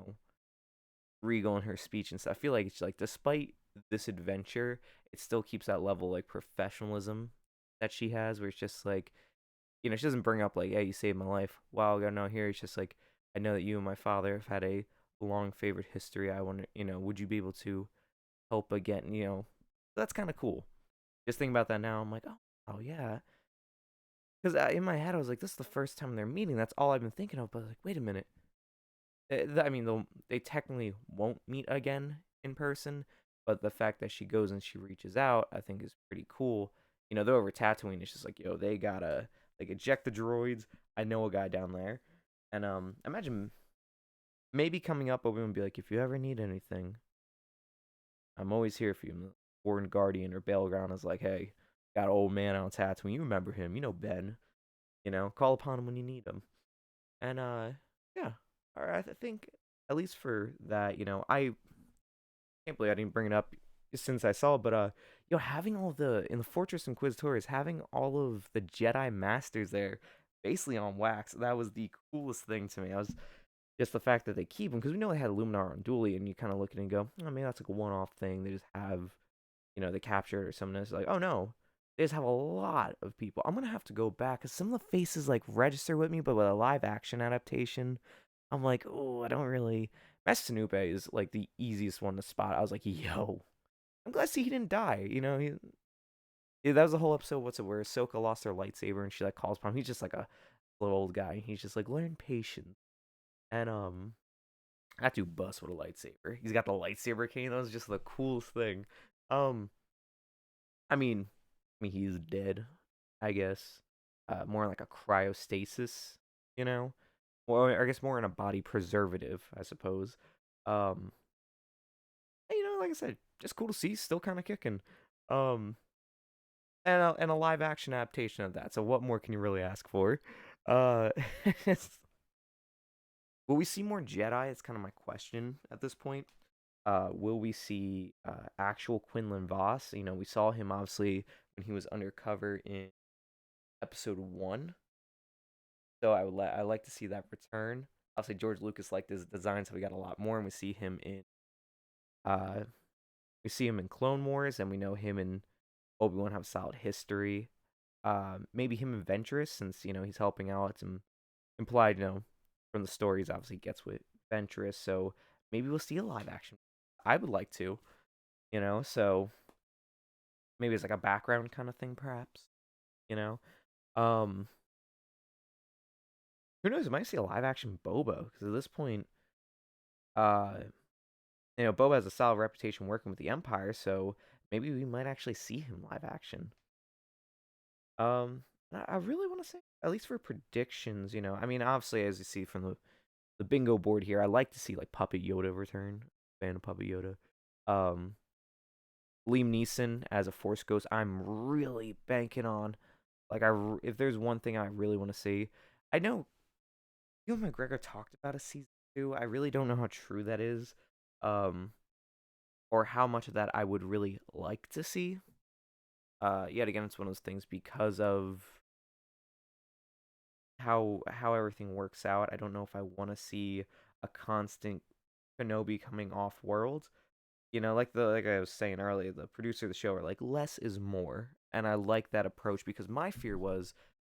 regal in her speech and stuff. I feel like it's like, despite this adventure, it still keeps that level like professionalism that she has, where it's just like, she doesn't bring up like, yeah, you saved my life. Wow, I got no here. It's just like, I know that you and my father have had a long favorite history. I wonder, would you be able to help again? That's kind of cool. Just thinking about that now, I'm like, oh yeah. Because in my head, I was like, this is the first time they're meeting. That's all I've been thinking of. But like, wait a minute. I mean, they technically won't meet again in person, but the fact that she goes and she reaches out, I think is pretty cool. Though over Tatooine, it's just like, yo, they gotta like eject the droids. I know a guy down there, and imagine maybe coming up, Obi Wan be like, if you ever need anything, I'm always here for you. And the Foreign Guardian or Bailground is like, hey, got an old man on Tatooine. You remember him? Ben. Call upon him when you need him. And yeah. All right, I think at least for that, I can't believe I didn't bring it up since I saw it, but having all the in the Fortress Inquisitors, having all of the Jedi Masters there, basically on wax, that was the coolest thing to me. I was just the fact that they keep them because we know they had Luminar on Dually, and you kind of look at it and go, oh, maybe that's like a one-off thing. They just have, they captured or something. It's like, oh no, they just have a lot of people. I'm gonna have to go back because some of the faces like register with me, but with a live action adaptation, I'm like, oh, I don't really. Master Tanupe is like the easiest one to spot. I was like, yo, I'm glad to see he didn't die. That was the whole episode. What's it where Ahsoka lost her lightsaber and she like calls upon him. He's just like a little old guy. He's just like learn patience. And that dude busts with a lightsaber. He's got the lightsaber cane. That was just the coolest thing. Um, I mean, he's dead, I guess. More like a cryostasis, you know. Well, I guess more in a body preservative, I suppose. Um, like I said, just cool to see. Still kind of kicking. Um, and a live action adaptation of that. So what more can you really ask for? Uh, will we see more Jedi? It's kind of my question at this point. Will we see actual Quinlan Voss? We saw him obviously when he was undercover in episode 1. So I like to see that return. Obviously George Lucas liked his design, so we got a lot more, and uh we see him in Clone Wars, and we know him and Obi-Wan have a solid history. Maybe him and Ventress, since he's helping out. It's implied, from the stories, obviously gets with Ventress, so maybe we'll see a live action. I would like to, so maybe it's like a background kind of thing, perhaps. You know, um, who knows? We might see a live action Boba because at this point, uh, Boba has a solid reputation working with the Empire, so maybe we might actually see him live action. Um, I really want to say, at least for predictions, I mean, obviously, as you see from the bingo board here, I like to see like Puppet Yoda return. Fan of Puppet Yoda. Um, Liam Neeson as a Force Ghost, I'm really banking on. Like, if there's one thing I really want to see, I know Ewan McGregor talked about a season 2. I really don't know how true that is, um, or how much of that I would really like to see. Yet again, it's one of those things because of how everything works out. I don't know if I want to see a constant Kenobi coming off world. Like I was saying earlier, the producer of the show are like less is more, and I like that approach because my fear was,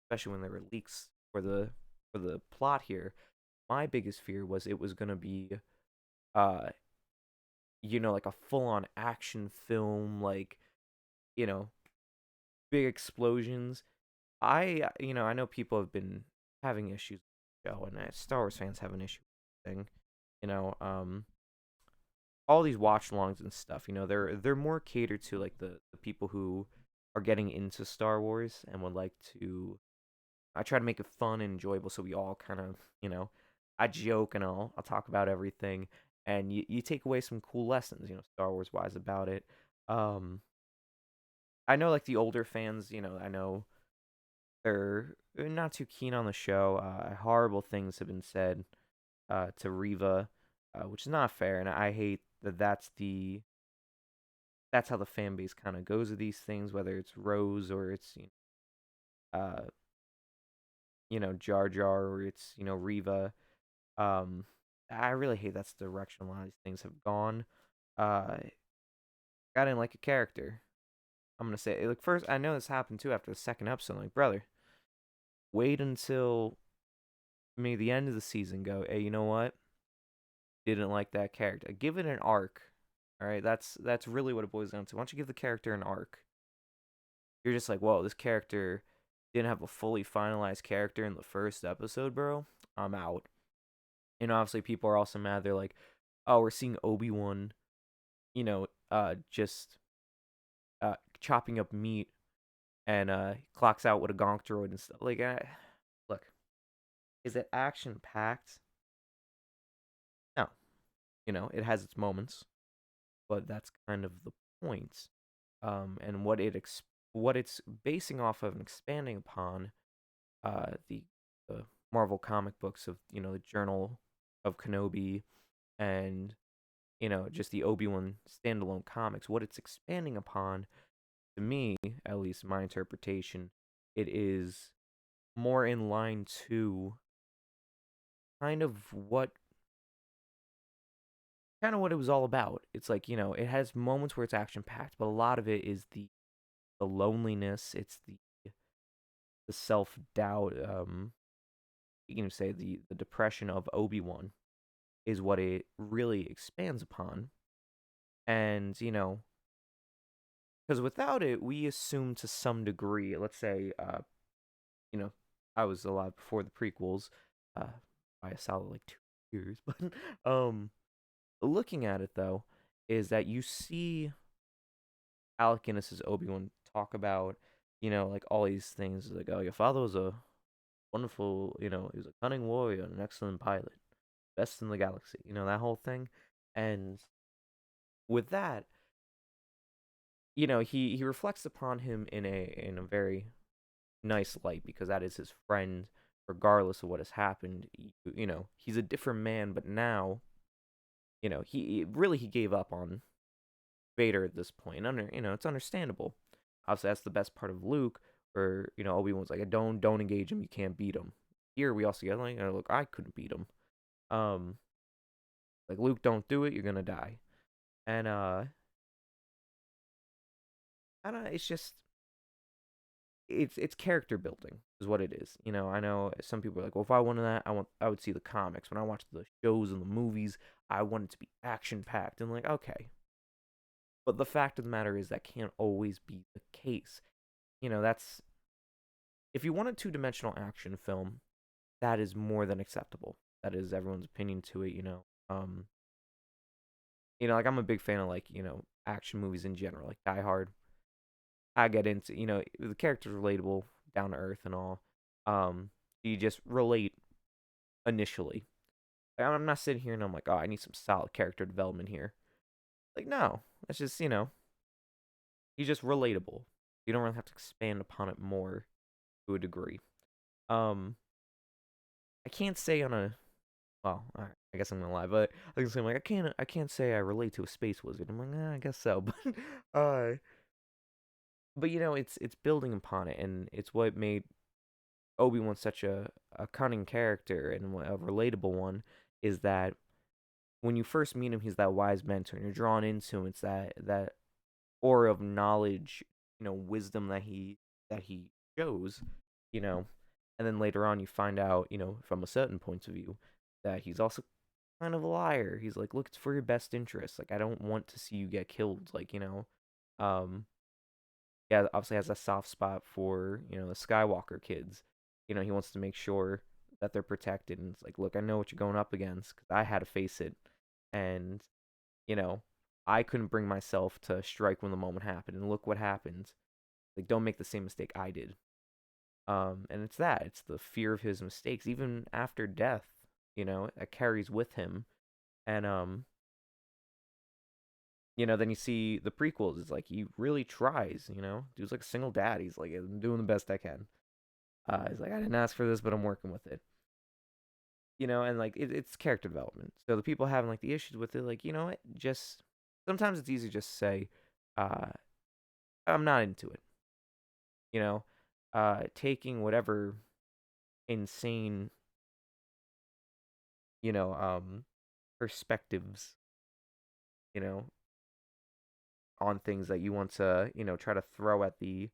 especially when there were leaks for the plot here, my biggest fear was it was gonna be, uh, like a full on action film, like you know, big explosions. I know people have been having issues with the show, and Star Wars fans have an issue with the thing. You know, um, all these watch alongs and stuff, they're more catered to like the people who are getting into Star Wars and would like to. I try to make it fun and enjoyable so we all kind of, I joke and I'll talk about everything, and you take away some cool lessons, Star Wars wise about it. Um I know like the older fans, I know they're not too keen on the show. Horrible things have been said to Riva, which is not fair, and I hate that that's how the fan base kind of goes with these things, whether it's Rose or it's uh Jar Jar or it's Riva. Um, I really hate that's the direction a lot of these things have gone. Uh, I didn't like a character. I'm gonna say like first. I know this happened too after the second episode. Like brother, wait until maybe the end of the season. Go, hey, you know what? Didn't like that character. Give it an arc. All right, that's really what it boils down to. Why don't you give the character an arc? You're just like, whoa, this character didn't have a fully finalized character in the first episode, bro. I'm out. And obviously, people are also mad. They're like, oh, we're seeing Obi-Wan just chopping up meat and clocks out with a gonk droid and stuff. Like, look, is it action packed? No, it has its moments, but that's kind of the point. And what it's basing off of and expanding upon, the Marvel comic books of the Journal of Kenobi and just the Obi-Wan standalone comics. What it's expanding upon, to me, at least my interpretation, it is more in line to kind of what what it was all about. It's like, it has moments where it's action packed, but a lot of it is the loneliness, it's the self doubt, you can say the depression of Obi-Wan is what it really expands upon. And, because without it, we assume to some degree, let's say, you know, I was alive before the prequels, uh, by a solid like 2 years, but um, looking at it though, is that you see Alec Guinness's Obi-Wan talk about, like all these things, like, oh, your father was a wonderful, he was a cunning warrior and an excellent pilot, best in the galaxy, that whole thing. And with that, he reflects upon him in a very nice light because that is his friend, regardless of what has happened. He's a different man, but now, he gave up on Vader at this point. It's understandable. Obviously, that's the best part of Luke, where Obi-Wan's like, don't engage him, you can't beat him. Here we also get like, look, I couldn't beat him. Like, Luke, don't do it, you're gonna die. And I don't know, it's just it's character building is what it is. I know some people are like, well, if I wanted that, I would see the comics. When I watch the shows and the movies, I want it to be action packed. And like, okay, but the fact of the matter is that can't always be the case. That's if you want a two-dimensional action film, that is more than acceptable. That is everyone's opinion to it. Like I'm a big fan of like action movies in general, like Die Hard. I get into the character's relatable, down to earth, and all. You just relate initially. Like, I'm not sitting here and I'm like, oh, I need some solid character development here. Like, no, that's just he's just relatable. You don't really have to expand upon it more to a degree. Um, I can't say on a well, I guess I'm gonna lie, but I was gonna say like I can't say I relate to a space wizard. I'm like, I guess so, uh, but it's building upon it, and it's what made Obi-Wan such a cunning character and a relatable one. Is that when you first meet him, he's that wise mentor, and you're drawn into him. It's that aura of knowledge, wisdom that he shows, you know, and then later on you find out, from a certain point of view, that he's also kind of a liar. He's like, look, it's for your best interest. Like, I don't want to see you get killed. Like, um, yeah, obviously has a soft spot for the Skywalker kids. He wants to make sure that they're protected, and it's like, look, I know what you're going up against because I had to face it, and you know, I couldn't bring myself to strike when the moment happened, and look what happened. Like, don't make the same mistake I did. And it's the fear of his mistakes, even after death. That carries with him, and then you see the prequels. It's like he really tries. Dude's like a single dad. He's like, I'm doing the best I can. He's like, I didn't ask for this, but I'm working with it. And like it's character development. So the people having like the issues with it, like, what, just sometimes it's easy to just say, uh, I'm not into it. Taking whatever insane, you know, um, perspectives, you know, on things that you want to, try to throw at the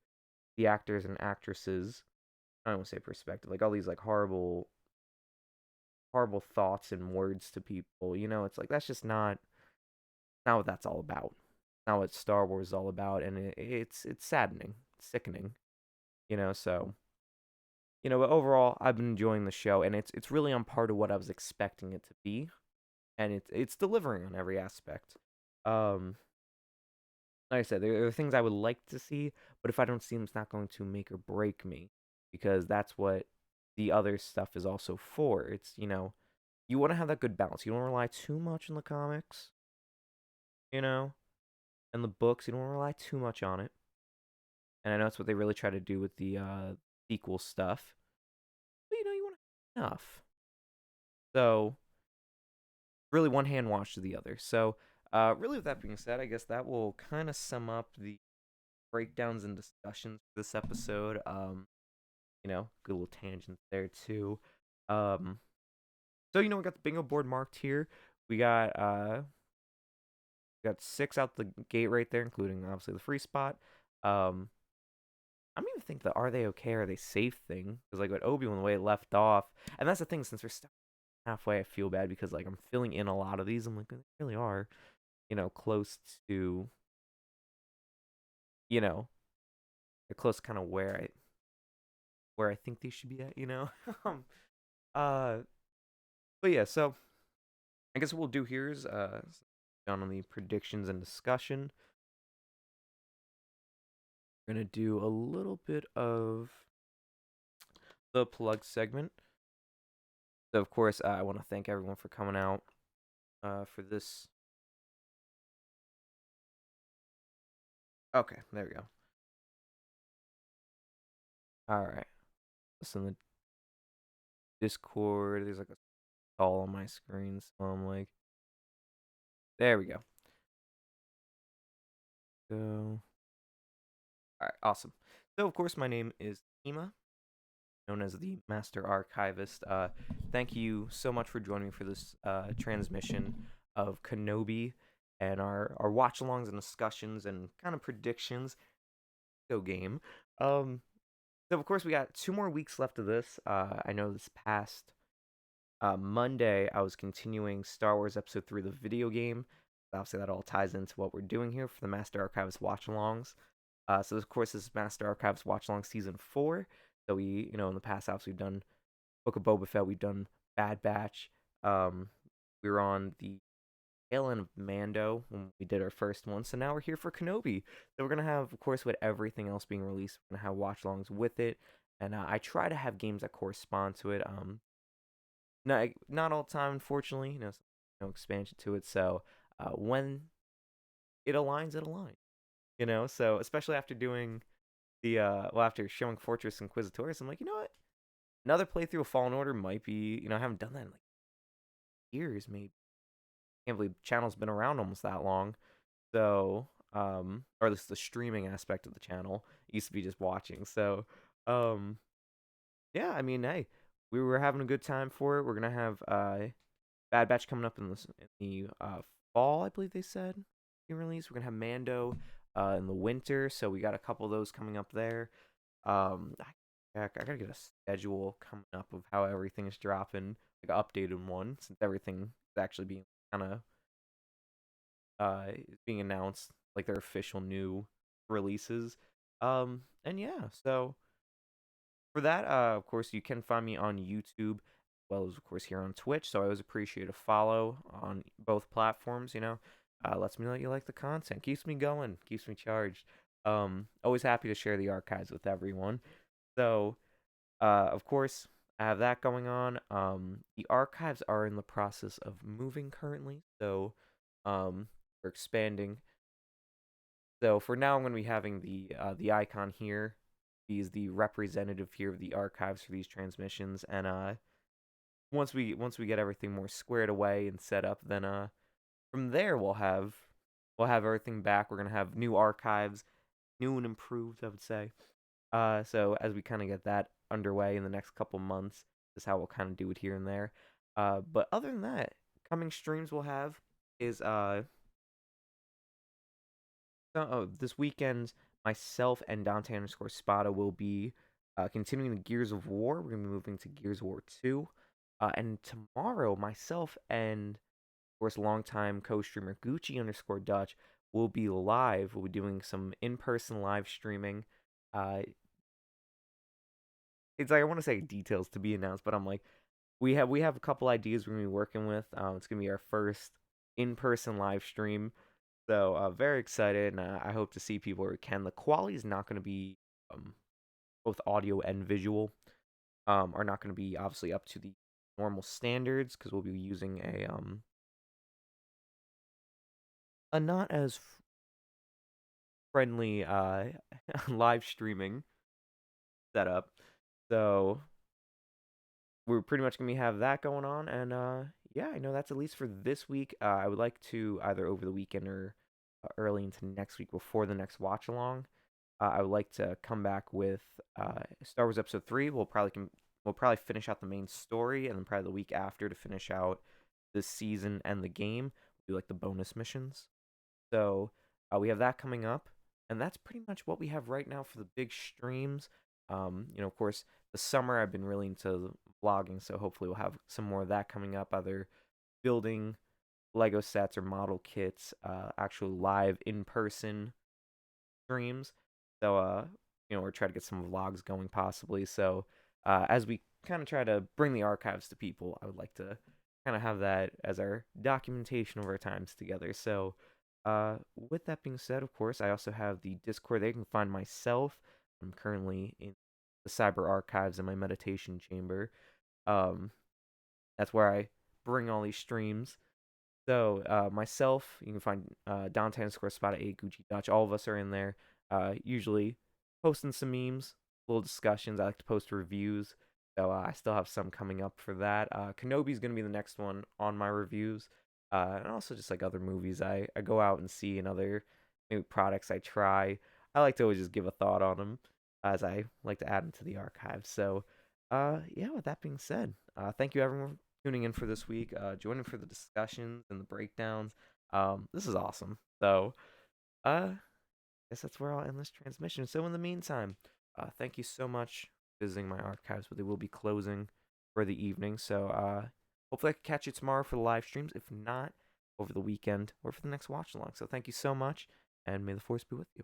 actors and actresses. I don't want to say perspective, like all these like horrible, horrible thoughts and words to people. It's like that's just not what that's all about. Not what Star Wars is all about, and it's saddening, it's sickening. So but overall, I've been enjoying the show, and it's really on par to what I was expecting it to be, and it's delivering on every aspect. Um, like I said, there are things I would like to see, but if I don't see them, it's not going to make or break me because that's what the other stuff is also for. It's, you want to have that good balance. You don't rely too much on the comics, you know, and the books. You don't rely too much on it. And I know that's what they really try to do with the sequel stuff. But you want enough. So really, one hand wash to the other. So really, with that being said, I guess that will kind of sum up the breakdowns and discussions for this episode. Good little tangent there too. So we got the bingo board marked here. We got 6 out the gate right there, including obviously the free spot. I don't even think the are they okay, are they safe thing, because like with Obi-Wan, the way it left off, and that's the thing, since we're stuck halfway, I feel bad because like I'm filling in a lot of these. I'm like, they really are, close to, you know, they're close kind of where I think they should be at. um, uh, but yeah, so I guess what we'll do here is down on the predictions and discussion. We're gonna do a little bit of the plug segment. So of course, I want to thank everyone for coming out for this. Okay, there we go. All right. Listen, the Discord. There's like a call on my screen, so I'm like, there we go. So, all right, awesome. So of course, my name is Ema, known as the Master Archivist. Thank you so much for joining me for this transmission of Kenobi and our watch-alongs and discussions and kind of predictions. Go game. So of course we got 2 more weeks left of this. I know this past Monday I was continuing Star Wars Episode 3, the video game. Obviously that all ties into what we're doing here for the Master Archivist watch-alongs. So of course this is Master Archives watch-along Season 4. So we, in the past obviously we've done Book of Boba Fett, we've done Bad Batch. We were on the tail end of Mando when we did our first one. So now we're here for Kenobi. So we're gonna have, of course, with everything else being released, we're gonna have watch-alongs with it, and I try to have games that correspond to it. Not all the time, unfortunately. No expansion to it. So when it aligns, it aligns. So especially after doing after showing Fortress Inquisitors, I'm like, you know what? Another playthrough of Fallen Order might be, I haven't done that in like years, maybe. I can't believe the channel's been around almost that long. So, or at least the streaming aspect of the channel. It used to be just watching. So, yeah, I mean, hey, we were having a good time for it. We're gonna have Bad Batch coming up in the fall, I believe they said, being released. We're gonna have Mando in the winter, so we got a couple of those coming up there. I gotta get a schedule coming up of how everything is dropping, like an updated one, since everything is actually being kind of being announced, like their official new releases. And yeah, so for that, of course, you can find me on YouTube, as well as of course here on Twitch. So I always appreciate a follow on both platforms. Lets me know that you like the content, keeps me going, keeps me charged. Always happy to share the archives with everyone. So, of course, I have that going on. The archives are in the process of moving currently, so we're expanding. So for now, I'm going to be having the icon here. He is the representative here of the archives for these transmissions, and once we get everything more squared away and set up, then from there we'll have everything back. We're gonna have new archives, new and improved, I would say. So as we kind of get that underway in the next couple months, is how we'll kind of do it here and there. But other than that, coming streams we'll have is this weekend, myself and Dante underscore Spada will be continuing the Gears of War. We're gonna be moving to Gears of War 2. And tomorrow, myself and of course longtime co-streamer Gucci underscore Dutch will be live. We'll be doing some in-person live streaming. It's like I want to say details to be announced, but I'm like, we have a couple ideas we're gonna be working with. It's gonna be our first in-person live stream. So very excited, and I hope to see people who can. The quality is not going to be um, both audio and visual are not going to be obviously up to the normal standards because we'll be using a not as friendly live streaming setup. So we're pretty much gonna have that going on, and yeah, I know that's at least for this week. I would like to either over the weekend or early into next week before the next watch along. I would like to come back with Star Wars Episode 3. We'll probably finish out the main story, and then probably the week after to finish out the season and the game. Do like the bonus missions. So we have that coming up, and that's pretty much what we have right now for the big streams. Of course, the summer I've been really into vlogging, so hopefully we'll have some more of that coming up, either building Lego sets or model kits, actual live in person streams. So we're trying to get some vlogs going possibly. So as we kind of try to bring the archives to people, I would like to kind of have that as our documentation of our times together. So with that being said, of course, I also have the Discord. They can find myself. I'm currently in the cyber archives in my meditation chamber. Um, that's where I bring all these streams. So myself, you can find Dante underscore Spot 8 Gucci Dutch. All of us are in there. Usually posting some memes, little discussions. I like to post reviews. So I still have some coming up for that. Kenobi's gonna be the next one on my reviews. And also just like other movies I go out and see and other new products I try. I like to always just give a thought on them as I like to add them to the archive. So yeah, with that being said, thank you everyone tuning in for this week, joining for the discussions and the breakdowns. This is awesome. So, I guess that's where I'll end this transmission. So, in the meantime, thank you so much for visiting my archives, but they will be closing for the evening. So, hopefully, I can catch you tomorrow for the live streams. If not, over the weekend or for the next watch along. So, thank you so much, and may the force be with you.